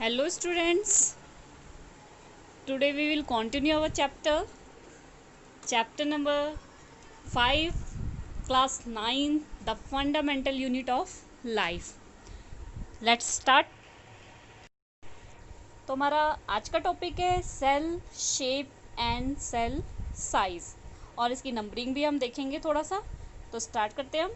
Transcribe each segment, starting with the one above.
Hello students, today we will continue our chapter number 5, class 9, the fundamental unit of life. Let's start. तो हमारा आज का topic है cell shape and cell size और इसकी numbering भी हम देखेंगे थोड़ा सा। तो स्टार्ट करते हैं हम।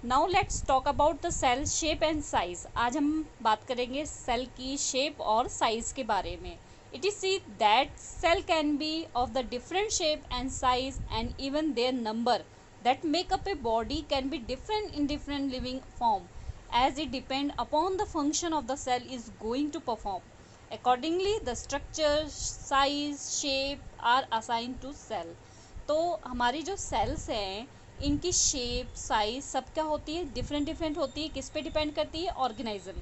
Now let's talk about the cell shape and size. आज हम बात करेंगे सेल की शेप और साइज के बारे में। It is see that cell can be of the different shape and size and even their number that make up a body can be different in different living form as it depend upon the function of the cell is going to perform. Accordingly the structure, size, shape are assigned to cell. तो हमारी जो sales हैं इनकी shape size सब क्या होती है, different होती है। किस पे डिपेंड करती है? ऑर्गेनाइज्म।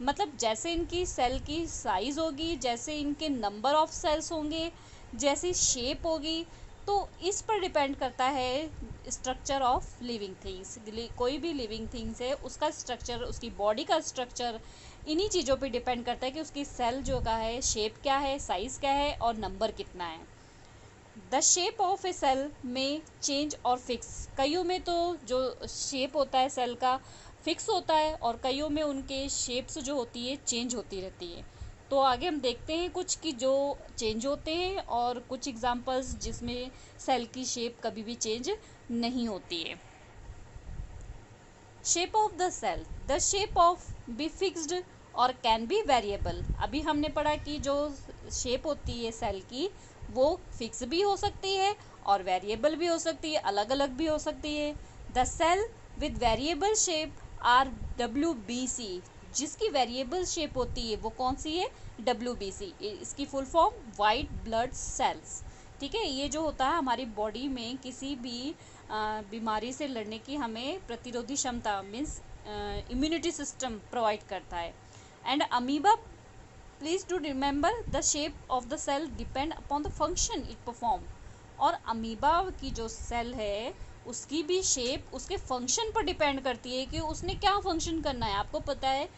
मतलब जैसे इनकी सेल की साइज होगी, जैसे इनके नंबर ऑफ सेल्स होंगे, जैसी शेप होगी, तो इस पर डिपेंड करता है स्ट्रक्चर ऑफ लिविंग थिंग्स। कोई भी लिविंग थिंग्स है उसका स्ट्रक्चर, उसकी बॉडी का स्ट्रक्चर इन्हीं चीज़ों पे डिपेंड करता है कि उसकी सेल जो का है शेप क्या है, साइज़ क्या है और नंबर कितना है। The shape of a cell में चेंज और फिक्स। कईयों में तो जो शेप होता है सेल का फिक्स होता है और कईयों में उनके शेप्स जो होती है चेंज होती रहती है। तो आगे हम देखते हैं कुछ की जो चेंज होते हैं और कुछ एग्जांपल्स जिसमें सेल की शेप कभी भी चेंज नहीं होती है। Shape of the cell, the shape of be fixed और कैन बी वेरिएबल। अभी हमने पढ़ा कि जो शेप होती है सेल की वो फिक्स भी हो सकती है और वेरिएबल भी हो सकती है, अलग अलग भी हो सकती है। The cell with variable shape are WBC। जिसकी वेरिएबल शेप होती है वो कौन सी है? WBC। इसकी full form white blood cells. ठीक है, ये जो होता है हमारी बॉडी में किसी भी बीमारी से लड़ने की हमें प्रतिरोधी क्षमता मीन्स इम्यूनिटी सिस्टम प्रोवाइड करता है। And amoeba, please to remember the shape of the cell depend upon the function it perform. और अमीबा की जो सेल है उसकी भी शेप उसके फंक्शन पर डिपेंड करती है कि उसने क्या फंक्शन करना है। आपको पता है,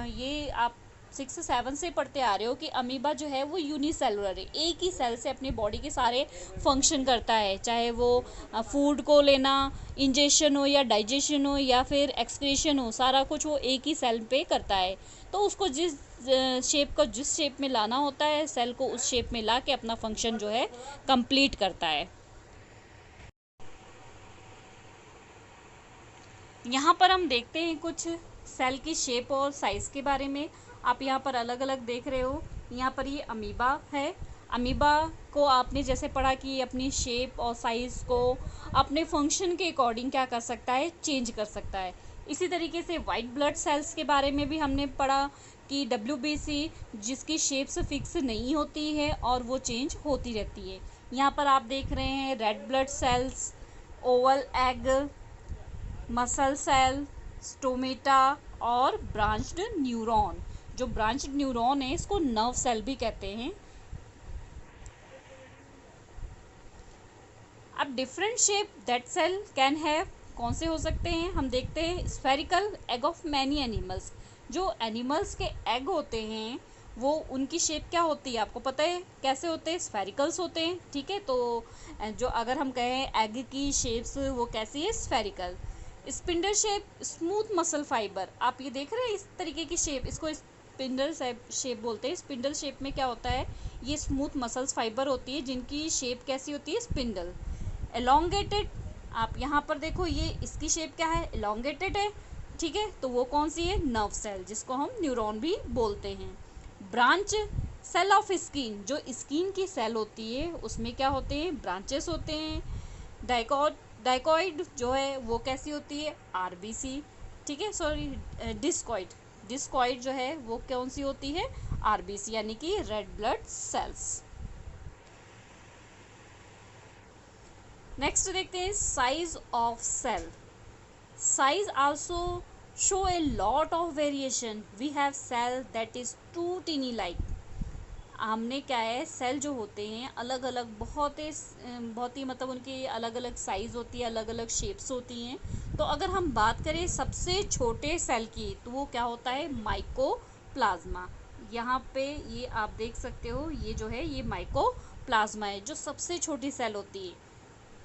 ये आप 6-7 से पढ़ते आ रहे हो कि अमीबा जो है वो यूनिसेलुलर है, एक ही सेल से अपनी बॉडी के सारे फंक्शन करता है, चाहे वो फूड को लेना, इंजेक्शन हो या डाइजेशन हो या फिर एक्सक्रीशन हो, सारा कुछ वो एक ही सेल पे करता है। तो उसको जिस शेप में लाना होता है सेल को उस शेप में ला के अपना फंक्शन जो है कंप्लीट करता है। यहाँ पर हम देखते हैं कुछ सेल की शेप और साइज के बारे में। आप यहाँ पर अलग अलग देख रहे हो। यहाँ पर ये अमीबा है। अमीबा को आपने जैसे पढ़ा कि अपनी शेप और साइज को अपने फंक्शन के अकॉर्डिंग क्या कर सकता है, चेंज कर सकता है। इसी तरीके से वाइट ब्लड सेल्स के बारे में भी हमने पढ़ा कि WBC जिसकी शेप्स फिक्स नहीं होती है और वो चेंज होती रहती है। यहाँ पर आप देख रहे हैं red blood cells, oval egg, muscle cell, stomata और ब्रांच्ड न्यूरॉन। जो ब्रांच्ड न्यूरॉन है इसको नर्व सेल भी कहते हैं। अब different shape that cell can have कौन से हो सकते हैं हम देखते हैं। Spherical egg of many animals. जो एनिमल्स के एग होते हैं वो उनकी शेप क्या होती है आपको पता है कैसे होते हैं? स्फेरिकल्स होते हैं। ठीक है, तो जो अगर हम कहें एग की शेप्स वो कैसी है? Spherical. Spindle shape, smooth muscle fibre. आप ये देख रहे हैं इस तरीके की शेप, इसको स्पिंडल शेप बोलते हैं। स्पिंडल शेप में क्या होता है, ये स्मूथ मसल्स फाइबर होती है जिनकी शेप कैसी होती है? स्पिंडल। एलोंगेटेड, आप यहाँ पर देखो ये इसकी शेप क्या है? एलोंगेटेड है। ठीक है, तो वो कौन सी है? नर्व सेल, जिसको हम न्यूरॉन भी बोलते हैं। ब्रांच सेल ऑफ स्किन, जो स्किन की सेल होती है उसमें क्या होते हैं? ब्रांचेस होते हैं। डाइकॉइड जो है वो कैसी होती है? RBC। ठीक है, सॉरी डिस्कॉइड जो है वो कौन सी होती है? RBC यानी कि रेड ब्लड सेल्स। नेक्स्ट देखते हैं size of cell. Size also show a lot of variation. We have cell that is too tiny like. हमने क्या है, सेल जो होते हैं अलग अलग बहुत ही मतलब उनकी अलग अलग साइज़ होती है, अलग अलग शेप्स होती हैं। तो अगर हम बात करें सबसे छोटे सेल की तो वो क्या होता है? माइकोप्लाज्मा। यहाँ पे ये आप देख सकते हो, ये जो है ये माइकोप्लाज्मा है जो सबसे छोटी सेल होती है।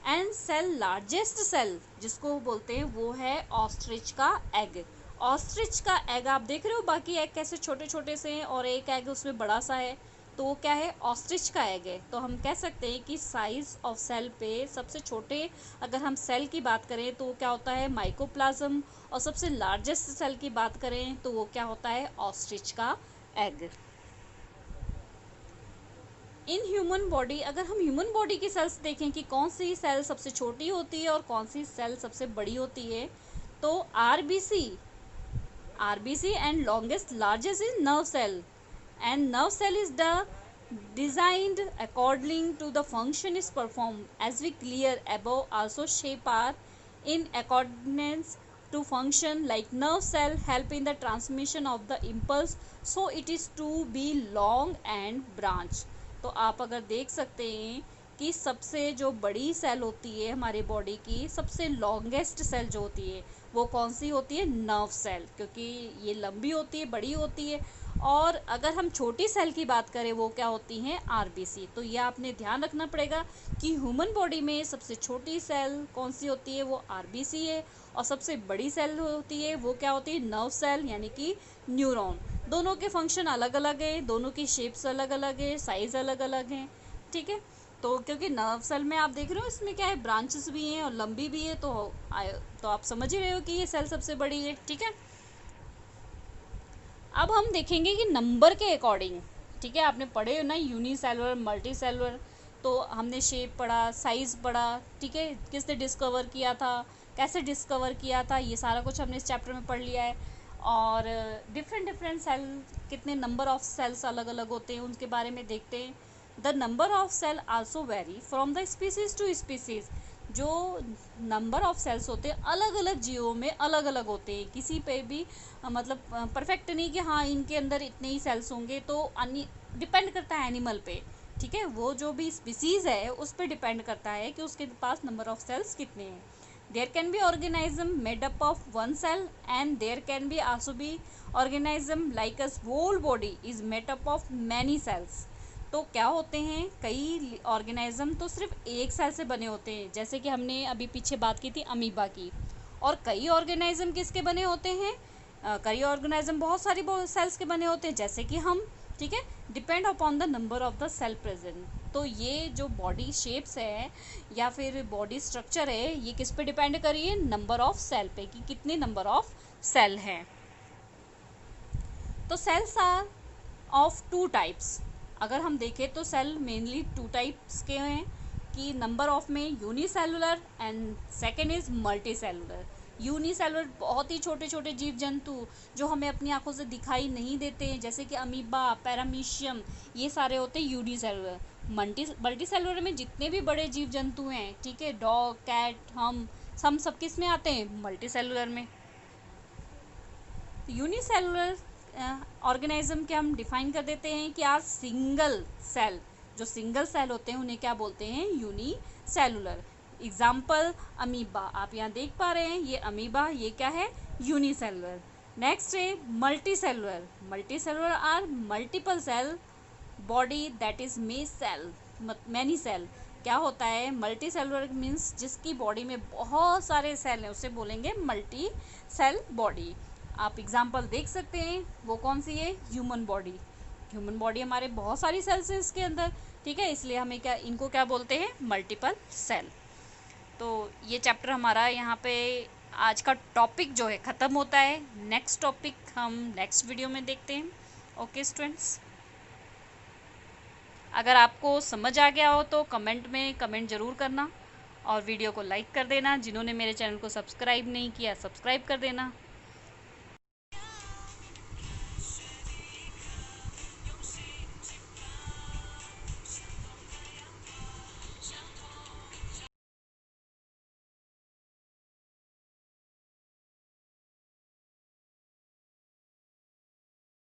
एंड सेल लार्जेस्ट सेल जिसको बोलते हैं वो है ऑस्ट्रिच का एग। ऑस्ट्रिच का एग आप देख रहे हो, बाकी एग कैसे छोटे छोटे से हैं और एक एग उसमें बड़ा सा है, तो वो क्या है, ऑस्ट्रिच का एग है। तो हम कह सकते हैं कि साइज ऑफ सेल पे सबसे छोटे अगर हम सेल की बात करें तो वो क्या होता है, माइकोप्लाज्म, और सबसे लार्जेस्ट सेल की बात करें तो वो क्या होता है, ऑस्ट्रिच का एग। इन ह्यूमन बॉडी, अगर हम ह्यूमन बॉडी की सेल्स देखें कि कौन सी सेल सबसे छोटी होती है और कौन सी सेल सबसे बड़ी होती है, तो RBC and longest largest is nerve cell, and nerve cell is the designed according to the function is performed as we clear above. Also shape are in accordance to function, like nerve cell help in the transmission of the impulse, so it is to be long and branch। तो आप अगर देख सकते हैं कि सबसे जो बड़ी सेल होती है हमारे बॉडी की, सबसे लॉन्गेस्ट सेल जो होती है वो कौन सी होती है, नर्व सेल, क्योंकि ये लंबी होती है, बड़ी होती है। और अगर हम छोटी सेल की बात करें वो क्या होती हैं, आरबीसी। तो ये आपने ध्यान रखना पड़ेगा कि ह्यूमन बॉडी में सबसे छोटी सेल कौन सी होती है, वो आरबीसी है, और सबसे बड़ी सेल होती है वो क्या होती है, नर्व सेल यानी कि न्यूरॉन। दोनों के फंक्शन अलग अलग है, दोनों की शेप्स अलग अलग है, साइज अलग अलग है, ठीक है। तो क्योंकि नर्व सेल में आप देख रहे हो इसमें क्या है, ब्रांचेस भी हैं और लंबी भी है, तो आप समझ ही रहे हो कि ये सेल सबसे बड़ी है, ठीक है। अब हम देखेंगे कि नंबर के अकॉर्डिंग, ठीक है, आपने पढ़े हो ना यूनिसेलुलर, मल्टी सेलुलर, तो हमने शेप पढ़ा, साइज़ पढ़ा, ठीक है, किसने डिस्कवर किया था, कैसे डिस्कवर किया था, ये सारा कुछ हमने इस चैप्टर में पढ़ लिया है। और डिफरेंट सेल, कितने नंबर ऑफ सेल्स अलग अलग होते हैं उनके बारे में देखते हैं। The number of cell also vary from the species to species. जो नंबर ऑफ सेल्स होते हैं अलग अलग जीवों में अलग अलग होते हैं, किसी पे भी मतलब परफेक्ट नहीं कि हाँ इनके अंदर इतने ही सेल्स होंगे, तो डिपेंड करता है एनिमल पे, ठीक है, वो जो भी स्पीसीज है उस पर डिपेंड करता है कि उसके पास नंबर ऑफ सेल्स कितने हैं। There can be organism made up of one cell and there can be also be organism like us whole body is made up of many cells. तो क्या होते हैं, कई ऑर्गेनिज्म तो सिर्फ एक सेल से बने होते हैं, जैसे कि हमने अभी पीछे बात की थी अमीबा की। और कई ऑर्गेनिज्म किसके बने होते हैं, कई ऑर्गेनिज्म बहुत सारी सेल्स के बने होते हैं, जैसे कि हम, ठीक है, depend upon the number of the cell present. तो ये जो बॉडी शेप्स है या फिर बॉडी स्ट्रक्चर है, ये किस पे डिपेंड करिए, नंबर ऑफ सेल पे, कि कितने नंबर ऑफ सेल हैं। तो cells are of two types. अगर हम देखें तो सेल मेनली टू टाइप्स के हैं, कि नंबर ऑफ में unicellular and second is multi cellular. Unicellular बहुत ही छोटे छोटे जीव जंतु जो हमें अपनी आंखों से दिखाई नहीं देते हैं, जैसे कि अमीबा, पैरामीशियम, ये सारे होते हैं यूनिसेलुलर। मल्टी सेलुलर में जितने भी बड़े जीव जंतु हैं, ठीक है, डॉग, कैट, हम सब किस में आते हैं, मल्टी सेलुलर में। यूनिसेलुलर ऑर्गेनिज्म के हम डिफाइन कर देते हैं कि आज सिंगल सेल, जो सिंगल सेल होते हैं उन्हें क्या बोलते हैं, यूनिसेलुलर। एग्जाम्पल अमीबा, आप यहाँ देख पा रहे हैं, ये अमीबा, ये क्या है, यूनिसेलुलर। नेक्स्ट है multicellular. Multicellular are multiple cell body that is many cell. क्या होता है, मल्टी सेलुलर मीन्स जिसकी बॉडी में बहुत सारे सेल हैं उसे बोलेंगे मल्टी सेल बॉडी। आप एग्जाम्पल देख सकते हैं, वो कौन सी है, ह्यूमन बॉडी। ह्यूमन बॉडी हमारे बहुत सारी सेल्स हैं इसके अंदर, ठीक है, इसलिए हमें इनको क्या बोलते हैं, मल्टीपल सेल। तो ये चैप्टर हमारा यहाँ पे आज का टॉपिक जो है ख़त्म होता है। नेक्स्ट टॉपिक हम नेक्स्ट वीडियो में देखते हैं। ओके स्टूडेंट्स, अगर आपको समझ आ गया हो तो कमेंट में कमेंट ज़रूर करना, और वीडियो को लाइक कर देना। जिन्होंने मेरे चैनल को सब्सक्राइब नहीं किया, सब्सक्राइब कर देना।